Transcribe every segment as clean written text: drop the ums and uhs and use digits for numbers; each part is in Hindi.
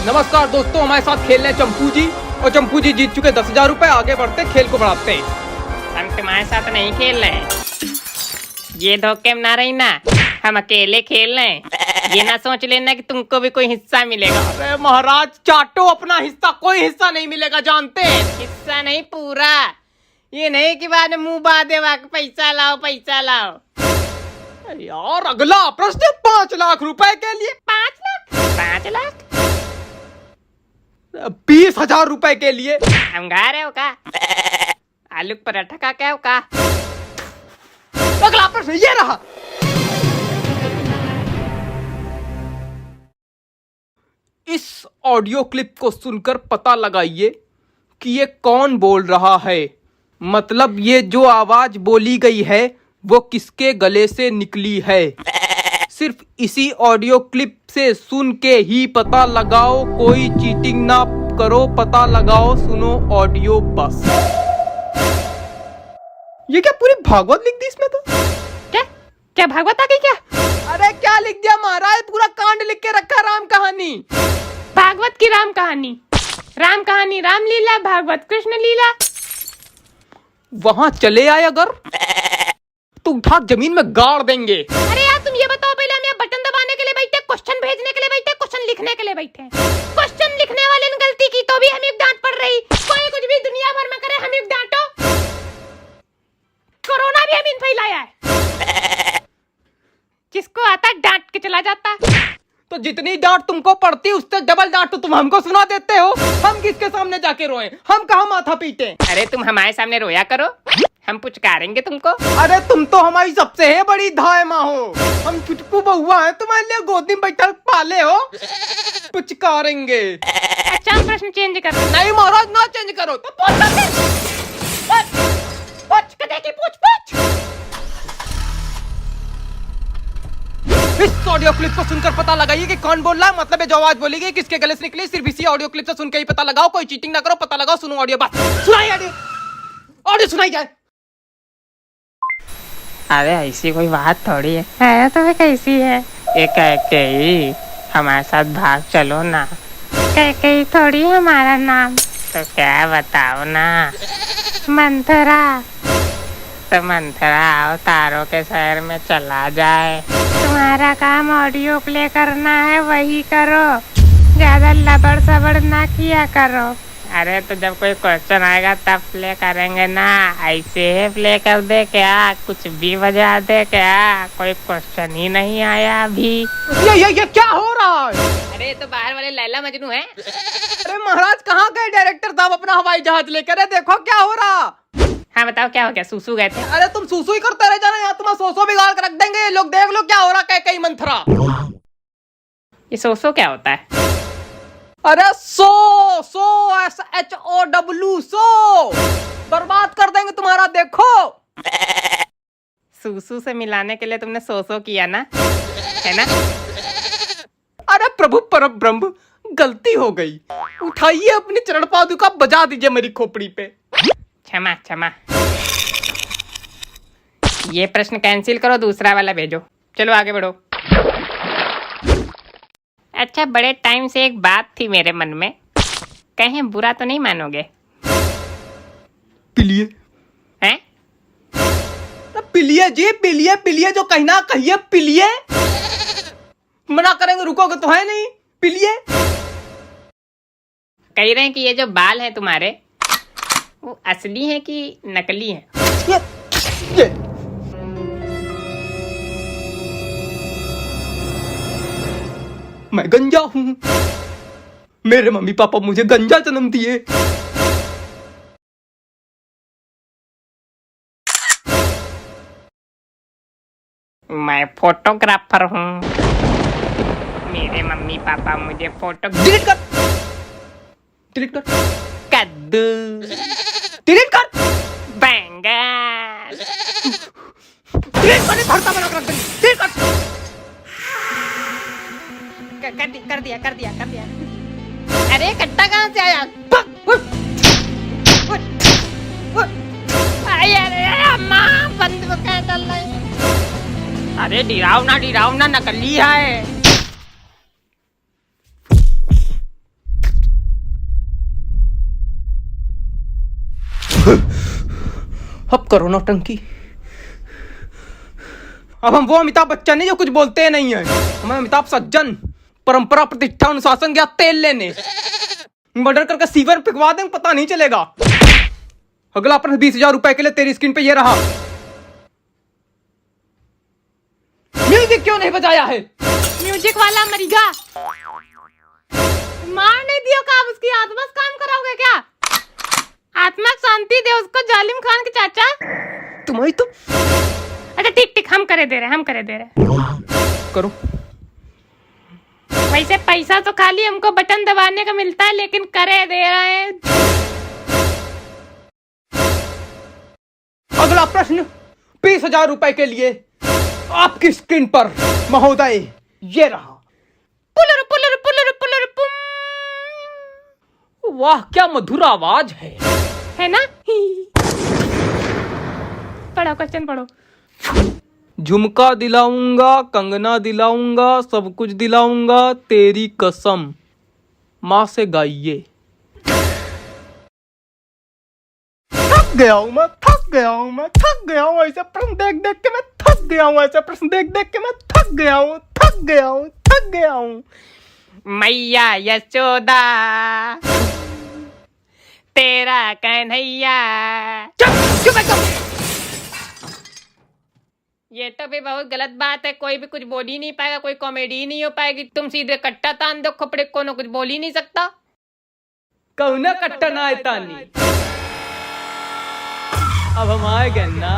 नमस्कार दोस्तों, हमारे साथ खेल रहे हैं चंपू जी और चंपू जी जीत चुके 10,000 रुपए। आगे बढ़ते खेल को बढ़ाते हैं। हम तुम्हारे साथ नहीं खेल रहे हैं, ये धोखे में ना रही ना, हम अकेले खेल रहे हैं। ये ना सोच लेना कि तुमको भी कोई हिस्सा मिलेगा। अरे महाराज चाटो अपना हिस्सा, कोई हिस्सा नहीं मिलेगा जानते हैं। हिस्सा नहीं पूरा, ये नहीं कि बाद में मुंह बांधे पैसा लाओ पैसा लाओ। यार अगला प्रश्न 5 लाख रुपए के लिए। 5 लाख 20,000 रुपए के लिए। हम गा रहे हो का? आलू के पराठा का क्या हो का? अगला प्रश्न ये रहा। इस ऑडियो क्लिप को सुनकर पता लगाइए कि ये कौन बोल रहा है। मतलब ये जो आवाज बोली गई है वो किसके गले से निकली है। सिर्फ इसी ऑडियो क्लिप से सुन के ही पता लगाओ, कोई चीटिंग ना करो, पता लगाओ, सुनो ऑडियो बस। ये क्या पूरी भागवत लिख दी इसमें तो? क्या भागवत आ गई क्या? अरे क्या लिख दिया महाराज, पूरा कांड लिख के रखा, राम कहानी। भागवत की राम कहानी, रामलीला, भागवत कृष्ण लीला। वहां चले आए अगर तो उठा जमीन में गाड़ देंगे। अरे यार तुम ये बताओ पहले, हम यहाँ बटन दबाने के लिए बैठे, क्वेश्चन भेजने के लिए बैठे, क्वेश्चन लिखने के लिए बैठे? क्वेश्चन लिखने वाले ने गलती की तो भी हमें डांट पड़ रही। कोई कुछ भी दुनिया भर में करे हमें डांटो। कोरोना भी हमें फैलाया है, जिसको आता डांट के चला जाता। तो जितनी डांट तुमको पड़ती उससे डबल डांट तो तुम हमको सुना देते हो। हम किसके सामने जाके रोए, हम कहाँ माथा पीटे। अरे तुम हमारे सामने रोया करो, हम पुचकारेंगे तुमको। अरे तुम तो हमारी सबसे है बड़ी धाय माँ हो। हम चुटकू बहुआ है, तुम्हारे लिए गोदी में बैठा पाले हो, पुचकारेंगे। अच्छा हम प्रश्न चेंज कर। नहीं महाराज ना चेंज करो तो इस ऑडियो क्लिप को सुनकर पता लगाइए कि कौन बोल रहा है। मतलब जो आवाज बोली गई किसके गले से निकली, सिर्फ इसी ऑडियो क्लिप से सुन के ही पता लगाओ, कोई चीटिंग ना करो, पता लगाओ, सुनो ऑडियो बस। सुनाई ऑडियो सुनाई जाए। अरे ऐसी कोई बात थोड़ी है तो वे कैसी है? ये कैकेयी हमारे साथ भाग चलो ना। कैकेयी थोड़ी हमारा नाम, तो क्या बताओ ना। मंथरा, तो मंथरा आओ तारों के शहर में चला जाए। तुम्हारा काम ऑडियो प्ले करना है, वही करो, ज्यादा लबड़ सबड़ ना किया करो। अरे तो जब कोई क्वेश्चन आएगा तब प्ले करेंगे ना, ऐसे ही प्ले कर दे क्या? कुछ भी बजा दे क्या? कोई क्वेश्चन ही नहीं आया अभी। ये क्या हो रहा है? अरे तो बाहर वाले लैला मजनू है। अरे महाराज कहाँ गए डायरेक्टर साहब अपना हवाई जहाज लेकर? देखो क्या हो रहा। हाँ बताओ क्या हो गया? सूसू गए थे? अरे तुम सूसू ही करते रह जाना, यहाँ तुम्हारा सोसो बिगाड़ कर रख देंगे ये लोग। देख लो क्या हो रहा कैकेयी मंथरा। ये सोसो क्या होता है? अरे सो SHOW सो, बर्बाद कर देंगे तुम्हारा। देखो सूसू से मिलाने के लिए तुमने सोसो किया ना, है ना? अरे प्रभु परम ब्रह्म, गलती हो गई, उठाइए अपनी चरण पादुका, बजा दीजिए मेरी खोपड़ी पे। क्षमा क्षमा। ये प्रश्न कैंसिल करो, दूसरा वाला भेजो। चलो आगे बढ़ो। अच्छा बड़े टाइम से एक बात थी मेरे मन में, कहीं बुरा तो नहीं मानोगे? पिलिए हैं? पिलिए जी, पिलिए जो कहना कहिए, पिलिए। मना करेंगे रुकोगे तो है नहीं, पिलिए। कह रहे हैं कि ये जो बाल हैं तुम्हारे वो असली हैं कि नकली हैं? ये। मैं गंजा हूं, मेरे मम्मी पापा मुझे गंजा जन्म दिए। मैं फोटोग्राफर हूँ, मेरे मम्मी पापा मुझे फोटो। डिलीट कर, डिलीट कर, कद्दू, डिलीट कर, बैंगन, डिलीट कर, भरता बना कर डिलीट कर दिया। अरे कट्टा कहाँ से आया? अरे अम्मा बंद क्या चल रहा है? अरे डिराव ना नकली है। अब करो नौटंकी। अब हम वो अमिताभ बच्चन नहीं जो कुछ बोलते नहीं है, हमें अमिताभ सज्जन, परंपरा, प्रतिष्ठा, अनुशासन गया तेल लेने। मर्डर करके सीवर में फेंकवा दें, पता नहीं चलेगा। अगला प्रश्न 20,000 रुपए के लिए तेरी स्क्रीन पे ये रहा। म्यूजिक क्यों नहीं बजाया है? म्यूजिक वाला मरिगा, मार नहीं दियो का, आप उसकी आत्मा से काम कराओगे क्या? आत्मा को शांति दे उसको, जालिम खान के चाचा। तुम्हारी तो अच्छा ठीक, हम करे दे रहे। करो। वैसे पैसा तो खाली हमको बटन दबाने का मिलता है, लेकिन करे दे रहे हैं। अगला प्रश्न 20,000 रुपए के लिए आपकी स्क्रीन पर महोदय ये रहा। पुलर पुलर पुलर पुलर पुम। वाह क्या मधुर आवाज है ना? पढ़ो क्वेश्चन पढ़ो। झुमका दिलाऊंगा, कंगना दिलाऊंगा, सब कुछ दिलाऊंगा, तेरी कसम। माँ से गाइए। थक गया हूं मैं, थक गया हूं ऐसे प्रश्न देख देख के मैं थक गया हूं। मैया यशोदा तेरा कन्हैया। चुप। ये तो भी बहुत गलत बात है, कोई भी कुछ बोल ही नहीं पाएगा, कोई कॉमेडी नहीं हो पाएगी। तुम सीधे कट्टा तान दो खोपड़े को, कुछ बोल ही नहीं सकता। कौना कट्टा ना है तानी। अब हम आएंगे ना।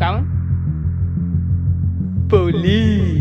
कौन? पुलिस।